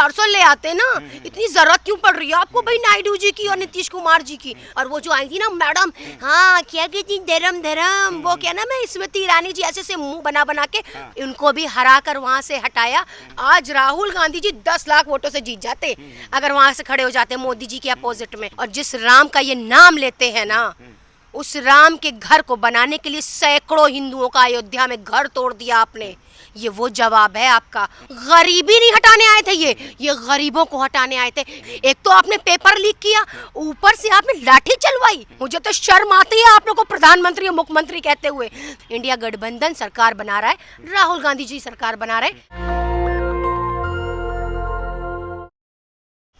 400 ले आते ना, इतनी जरूरत क्यों पड़ रही है आपको भाई नायडू जी की और नीतीश कुमार जी की। और वो जो आई थी ना मैडम, हाँ क्या कहती धर्म धर्म, वो क्या ना, मैं स्मृति ईरानी जी ऐसे से मुंह बना बना के उनको भी हरा कर वहां से हटाया। आज राहुल गांधी जी 10 लाख वोटों से जीत जाते अगर वहां से खड़े हो जाते मोदी जी के अपोजिट में। और जिस राम का ये नाम लेते हैं ना, उस राम के घर को बनाने के लिए सैकड़ों हिंदुओं का अयोध्या में घर तोड़ दिया आपने। ये वो जवाब है आपका। गरीबी नहीं हटाने आए थे ये गरीबों को हटाने आए थे। एक तो आपने पेपर लीक किया, ऊपर से आपने लाठी चलवाई। मुझे तो शर्म आती है आप लोगों को प्रधानमंत्री और मुख्यमंत्री कहते हुए। इंडिया गठबंधन सरकार बना रहा है, राहुल गांधी जी सरकार बना रहे।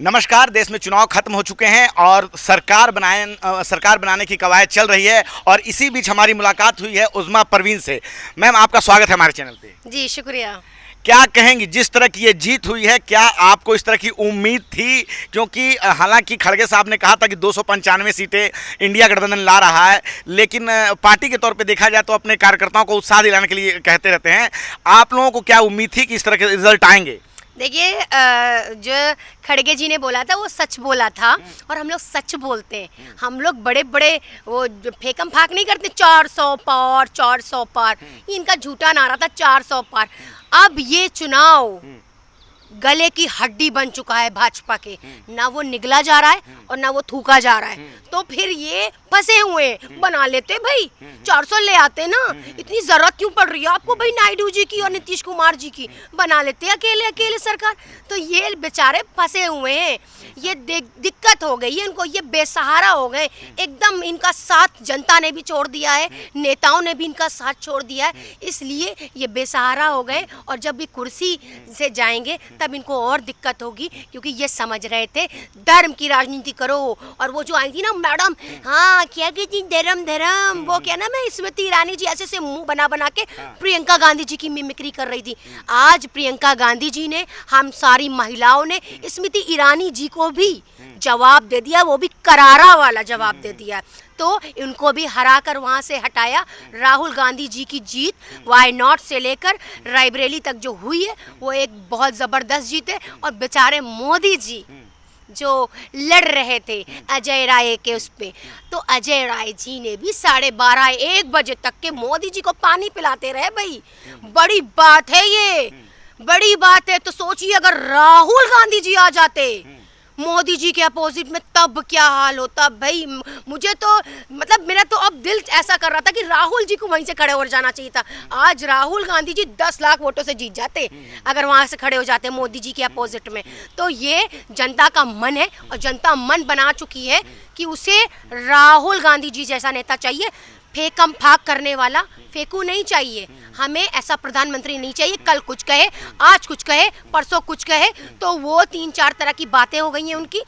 नमस्कार। देश में चुनाव खत्म हो चुके हैं और सरकार बनाने की कवायद चल रही है और इसी बीच हमारी मुलाकात हुई है उज़्मा परवीन से। मैम, आपका स्वागत है हमारे चैनल पे। जी शुक्रिया। क्या कहेंगी जिस तरह की ये जीत हुई है, क्या आपको इस तरह की उम्मीद थी? क्योंकि हालांकि खड़गे साहब ने कहा था कि 295 सीटें इंडिया गठबंधन ला रहा है, लेकिन पार्टी के तौर पे देखा जाए तो अपने कार्यकर्ताओं को उत्साह दिलाने के लिए कहते रहते हैं। आप लोगों को क्या उम्मीद थी कि इस तरह के रिजल्ट आएंगे? देखिए, जो खड़गे जी ने बोला था वो सच बोला था और हम लोग सच बोलते हैं। हम लोग बड़े बड़े वो फेकम फाक नहीं करते 400 पार 400 पार। इनका झूठा नारा था 400 पार। अब ये चुनाव गले की हड्डी बन चुका है भाजपा के, ना वो निगला जा रहा है और ना वो थूका जा रहा है। तो फिर ये फंसे हुए बना लेते भाई, 400 ले आते ना, इतनी जरूरत क्यों पड़ रही है आपको भाई नायडू जी की और नीतीश कुमार जी की, बना लेते अकेले अकेले सरकार। तो ये बेचारे फंसे हुए हैं, ये दिक्कत हो गई है इनको, ये बेसहारा हो गए एकदम। इनका साथ जनता ने भी छोड़ दिया है, नेताओं ने भी इनका साथ छोड़ दिया है, इसलिए ये बेसहारा हो गए। और जब भी कुर्सी से जाएंगे तब इनको और दिक्कत होगी, क्योंकि ये समझ रहे थे धर्म की राजनीति करो। और वो जो आई थी ना मैडम, हाँ क्या कहती धर्म धर्म, वो क्या ना, मैं स्मृति ईरानी जी ऐसे से मुंह बना बना के प्रियंका गांधी जी की मिमिक्री कर रही थी। आज प्रियंका गांधी जी ने, हम सारी महिलाओं ने स्मृति ईरानी जी को भी जवाब दे दिया, वो भी करारा वाला जवाब दे दिया। तो इनको भी हरा कर वहाँ से हटाया। राहुल गांधी जी की जीत वाई नॉट से लेकर रायबरेली तक जो हुई है वो एक बहुत ज़बरदस्त जीत है। और बेचारे मोदी जी जो लड़ रहे थे अजय राय के उस पे, तो अजय राय जी ने भी 12:30-1 बजे तक के मोदी जी को पानी पिलाते रहे भाई। बड़ी बात है ये, बड़ी बात है। तो सोचिए अगर राहुल गांधी जी आ जाते मोदी जी के अपोजिट में, तब क्या हाल होता भाई। मुझे तो मतलब मेरा तो अब दिल ऐसा कर रहा था कि राहुल जी को वहीं से खड़े हो जाना चाहिए था। आज राहुल गांधी जी 10 लाख वोटों से जीत जाते अगर वहां से खड़े हो जाते मोदी जी के अपोजिट में। तो ये जनता का मन है और जनता मन बना चुकी है कि उसे राहुल गांधी जी जैसा नेता चाहिए। फेकम फाक करने वाला फेंकू नहीं चाहिए, हमें ऐसा प्रधानमंत्री नहीं चाहिए। कल कुछ कहे, आज कुछ कहे, परसों कुछ कहे, तो वो 3-4 तरह की बातें हो गई हैं उनकी।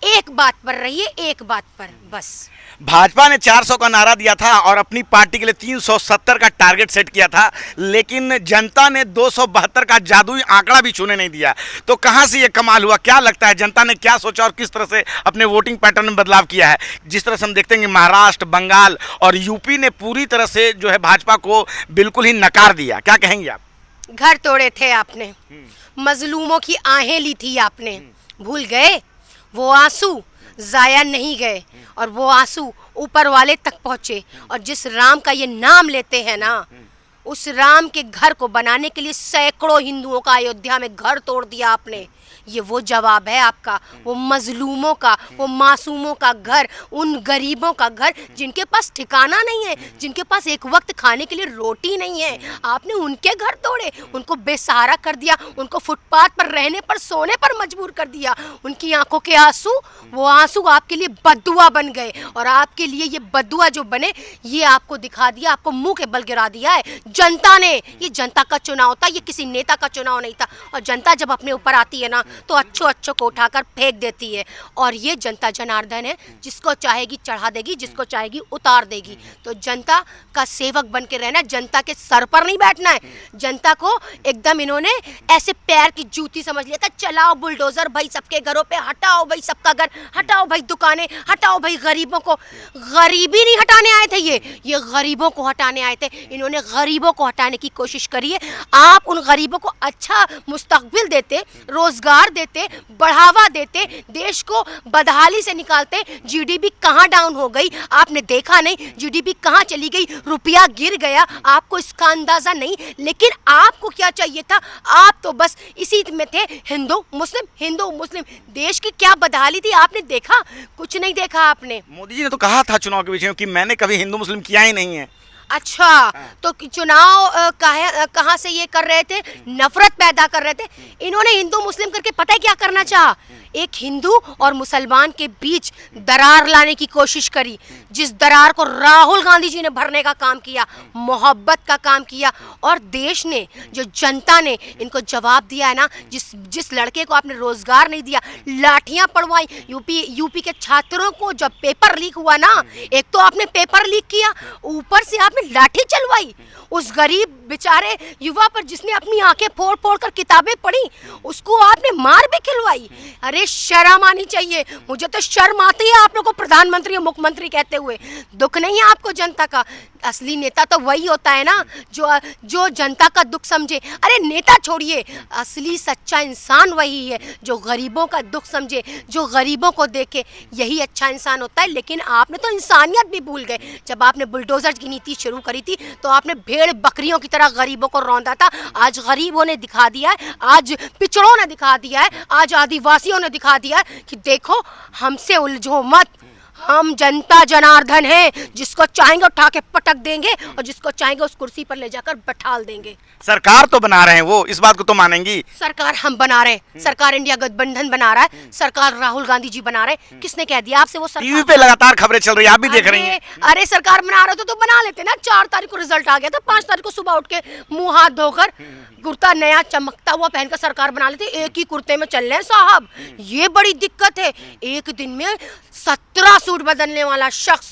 एक बात पर रहिए, एक बात पर बस। भाजपा ने 400 का नारा दिया था और अपनी पार्टी के लिए 370 का टारगेट सेट किया था, लेकिन जनता ने 272 का जादुई आंकड़ा भी छूने नहीं दिया। तो कहां से ये कमाल हुआ? क्या लगता है जनता ने क्या सोचा और किस तरह से अपने वोटिंग पैटर्न में बदलाव किया है? जिस तरह से हम देखते हैं कि महाराष्ट्र, बंगाल और यूपी ने पूरी तरह से जो है भाजपा को बिल्कुल ही नकार दिया। क्या कहेंगे आप? घर तोड़े थे आपने, मजलूमों की आहें ली थी आपने, भूल गए? वो आंसू जाया नहीं गए और वो आंसू ऊपर वाले तक पहुँचे। और जिस राम का ये नाम लेते हैं ना, उस राम के घर को बनाने के लिए सैकड़ों हिंदुओं का अयोध्या में घर तोड़ दिया आपने। ये वो जवाब है आपका, वो मजलूमों का, वो मासूमों का घर, उन गरीबों का घर जिनके पास ठिकाना नहीं है, जिनके पास एक वक्त खाने के लिए रोटी नहीं है। आपने उनके घर तोड़े, उनको बेसहारा कर दिया, उनको फुटपाथ पर रहने पर, सोने पर मजबूर कर दिया। उनकी आंखों के आंसू, वो आंसू आपके लिए बद्दुआ बन गए। और आपके लिए ये बद्दुआ जो बने, ये आपको दिखा दिया, आपको मुंह के बल गिरा दिया है जनता ने। ये जनता का चुनाव था, ये किसी नेता का चुनाव नहीं था। और जनता जब अपने ऊपर आती है ना, तो अच्छों को उठाकर फेंक देती है। और ये जनता जनार्दन है, जिसको चाहेगी चढ़ा देगी, जिसको चाहेगी उतार देगी। तो जनता का सेवक बन के रहना, जनता के सर पर नहीं बैठना है। जनता को एकदम इन्होंने ऐसे पैर की जूती समझ लिया था। चलाओ बुलडोजर भाई सबके घरों पे, हटाओ भाई सबका घर, हटाओ भाई दुकानें, हटाओ भाई गरीबों को। गरीबी नहीं हटाने आए थे ये गरीबों को हटाने आए थे। इन्होंने गरीबों को हटाने की कोशिश करी है। आप उन गरीबों को अच्छा मुस्तकबिल देते, रोजगार रोजगार देते, बढ़ावा देते, देश को बदहाली से निकालते। जीडीपी कहाँ डाउन हो गई आपने देखा नहीं, जीडीपी कहाँ चली गई, रुपया गिर गया, आपको इसका अंदाजा नहीं। लेकिन आपको क्या चाहिए था, आप तो बस इसी में थे, हिंदू मुस्लिम, हिंदू मुस्लिम। देश की क्या बदहाली थी आपने देखा? कुछ नहीं देखा आपने। मोदी जी ने तो कहा था चुनाव के बीच में कि मैंने कभी हिंदू मुस्लिम किया ही नहीं है। अच्छा, तो चुनाव कहाँ से ये कर रहे थे, नफरत पैदा कर रहे थे। इन्होंने हिंदू मुस्लिम करके पता है क्या करना चाहा, एक हिंदू और मुसलमान के बीच दरार लाने की कोशिश करी। जिस दरार को राहुल गांधी जी ने भरने का काम किया, मोहब्बत का काम किया। और देश ने, जो जनता ने इनको जवाब दिया है ना, जिस लड़के को आपने रोजगार नहीं दिया, लाठियां पड़वाई। यूपी के छात्रों को जब पेपर लीक हुआ ना, एक तो आपने पेपर लीक किया, ऊपर से आपने लाठी चलवाई उस गरीब बेचारे युवा पर जिसने अपनी आंखें फोड़ फोड़ कर किताबें पढ़ी, उसको आपने मार भी खिलवाई। अरे शर्म आनी चाहिए। मुझे तो शर्म आती है आप लोगों को प्रधानमंत्री और मुख्यमंत्री कहते हुए। दुख नहीं है आपको जनता का? असली नेता तो वही होता है ना जो जनता का दुख समझे। अरे नेता छोड़िए, असली सच्चा इंसान वही है जो गरीबों का दुख समझे, जो गरीबों को देखे। यही अच्छा इंसान होता है। लेकिन आपने तो इंसानियत भी भूल गए। जब आपने बुलडोजर की नीति शुरू करी थी तो आपने भेड़ बकरियों की तरह गरीबों को रौंदा था। आज गरीबों ने दिखा दिया है, आज पिछड़ों ने दिखा दिया है, आज आदिवासियों ने दिखा दिया है कि देखो हमसे उलझो मत, हम जनता जनार्दन हैं। जिसको चाहेंगे उठा के पटक देंगे और जिसको चाहेंगे उस कुर्सी पर ले जाकर बैठाल देंगे। सरकार तो बना रहे हैं वो, इस बात को तो मानेंगी। सरकार हम बना रहे हैं, सरकार इंडिया गठबंधन बना रहा है, सरकार राहुल गांधी जी बना रहे हैं। किसने कह दिया आपसे वो सरकार? टीवी पे लगातार खबरें चल रही है, आप भी देख रही हैं। अरे सरकार बना रहे तो बना लेते ना। 4 तारीख को रिजल्ट आ गया था, 5 तारीख को सुबह उठ के मुंह हाथ धोकर कुर्ता नया चमकता हुआ पहनकर सरकार बना लेते। एक ही कुर्ते में चल रहे हैं साहब, ये बड़ी दिक्कत है। एक दिन में 17 सूट बदलने वाला शख्स,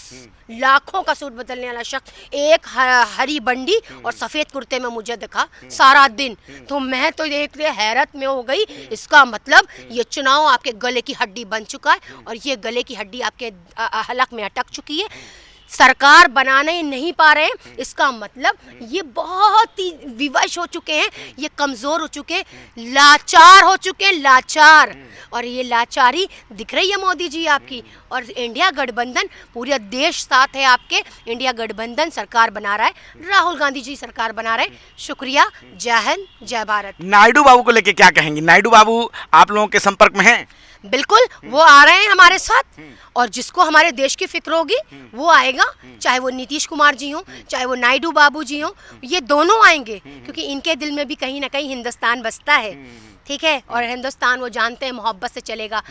लाखों का सूट बदलने वाला शख्स, एक हरी बंडी और सफेद कुर्ते में मुझे दिखा सारा दिन। तो मैं तो एक हैरत में हो गई। इसका मतलब ये चुनाव आपके गले की हड्डी बन चुका है और ये गले की हड्डी आपके हलक में अटक चुकी है। सरकार बनाने नहीं पा रहे हैं, इसका मतलब ये बहुत ही विवश हो चुके हैं, ये कमज़ोर हो चुके हैं, लाचार हो चुके हैं, लाचार। और ये लाचारी दिख रही है मोदी जी आपकी। और इंडिया गठबंधन, पूरा देश साथ है आपके। इंडिया गठबंधन सरकार बना रहा है, राहुल गांधी जी सरकार बना रहे हैं। शुक्रिया, जय हिंद, जय भारत। नायडू बाबू को लेके क्या कहेंगी? नायडू बाबू आप लोगों के संपर्क में हैं? बिल्कुल, वो आ रहे हैं हमारे साथ। और जिसको हमारे देश की फिक्र होगी वो आएगा, चाहे वो नीतीश कुमार जी हों, चाहे वो नायडू बाबू जी हों, ये दोनों आएंगे। क्योंकि इनके दिल में भी कहीं ना कहीं हिंदुस्तान बसता है, ठीक है। और हिंदुस्तान वो जानते हैं मोहब्बत से चलेगा।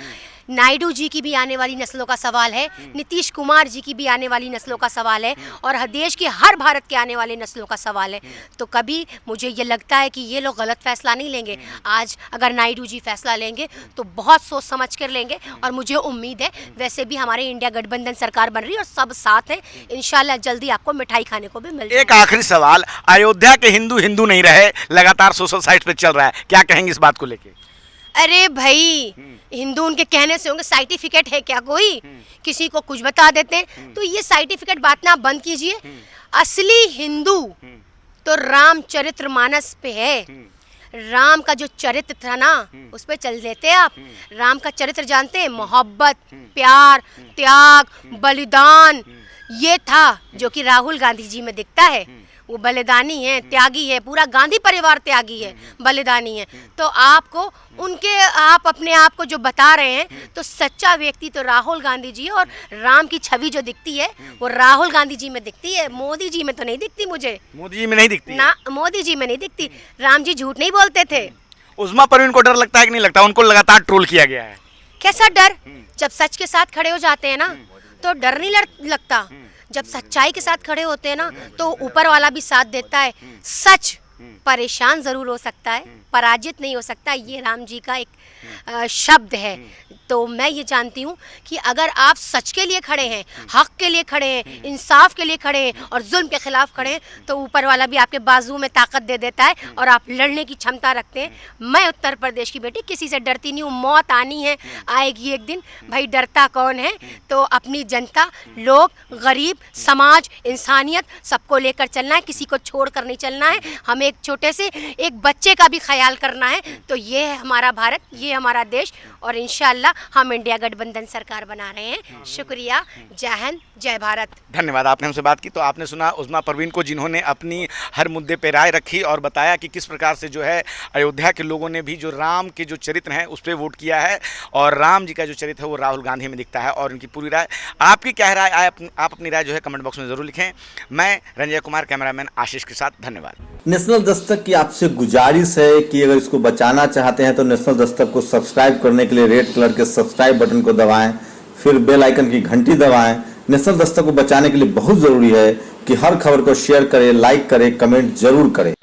नायडू जी की भी आने वाली नस्लों का सवाल है, नीतीश कुमार जी की भी आने वाली नस्लों का सवाल है, और देश के हर भारत के आने वाले नस्लों का सवाल है। तो कभी मुझे ये लगता है कि ये लोग गलत फैसला नहीं लेंगे। आज अगर नायडू जी फैसला लेंगे तो बहुत सोच समझ कर लेंगे। और मुझे उम्मीद है, वैसे भी हमारे इंडिया गठबंधन सरकार बन रही है और सब साथ हैं। इंशाल्लाह जल्दी आपको मिठाई खाने को भी मिल जाएगी। एक आखिरी सवाल, अयोध्या के हिंदू हिंदू नहीं रहे, लगातार सोशल साइट पे चल रहा है, क्या कहेंगे इस बात को लेके? अरे भाई, हिंदू उनके कहने से होंगे, सर्टिफिकेट है क्या कोई? किसी को कुछ बता देते हैं। तो ये सर्टिफिकेट बांटना बंद कीजिए। असली हिंदू तो रामचरितमानस पे है। राम का जो चरित्र था ना, उस पे चल देते आप। राम का चरित्र जानते हैं? मोहब्बत, प्यार, त्याग, बलिदान, ये था जो कि राहुल गांधी जी में दिखता है। वो बलिदानी है, त्यागी है, पूरा गांधी परिवार त्यागी है, बलिदानी है। तो आपको आप अपने आप को जो बता रहे हैं, तो सच्चा व्यक्ति तो राहुल गांधी जी है। और राम की छवि जो दिखती है वो राहुल गांधी जी में दिखती है, मोदी जी में तो नहीं दिखती मुझे। मोदी जी में नहीं दिखती ना, मोदी जी में नहीं दिखती। राम जी झूठ नहीं बोलते थे। उस्मा परवीन को डर लगता है कि नहीं लगता? उनको लगातार ट्रोल किया गया है। कैसा डर? जब सच के साथ खड़े हो जाते हैं ना तो डर नहीं लगता। जब सच्चाई के साथ खड़े होते हैं ना तो ऊपर वाला भी साथ देता है। सच परेशान जरूर हो सकता है, पराजित नहीं हो सकता। ये राम जी का एक शब्द है। तो मैं ये जानती हूँ कि अगर आप सच के लिए खड़े हैं, हक के लिए खड़े हैं, इंसाफ के लिए खड़े हैं और जुल्म के खिलाफ खड़े हैं, तो ऊपर वाला भी आपके बाजू में ताकत दे देता है और आप लड़ने की क्षमता रखते हैं। मैं उत्तर प्रदेश की बेटी, किसी से डरती नहीं हूँ। मौत आनी है, आएगी एक दिन। भाई डरता कौन है? तो अपनी जनता, लोग, गरीब, समाज, इंसानियत, सबको लेकर चलना है। किसी को छोड़ कर नहीं चलना है। हमें एक छोटे से एक बच्चे का भी ख्याल करना है। तो ये है हमारा भारत, ये हमारा देश, और इंशाल्लाह हम इंडिया गठबंधन सरकार बना रहे हैं। शुक्रिया, जय हिंद, जय भारत। धन्यवाद, आपने हमसे बात की। तो आपने सुना उज़मा परवीन को, जिन्होंने अपनी हर मुद्दे पे राय रखी और बताया कि किस प्रकार से जो है अयोध्या के लोगों ने भी जो राम के जो चरित्र हैं उस पर वोट किया है, और राम जी का जो चरित्र है वो राहुल गांधी में दिखता है, और उनकी पूरी राय। आपकी क्या राय, आप अपनी राय जो है कमेंट बॉक्स में ज़रूर लिखें। मैं रंजय कुमार, कैमरामैन आशीष के साथ, धन्यवाद। नेशनल दस्तक की आपसे गुजारिश है कि अगर इसको बचाना चाहते हैं तो नेशनल दस्तक को सब्सक्राइब करने के लिए रेड कलर के सब्सक्राइब बटन को दबाएं, फिर बेल आइकन की घंटी दबाएं। नेशनल दस्तक को बचाने के लिए बहुत ज़रूरी है कि हर खबर को शेयर करें, लाइक करें, कमेंट जरूर करें।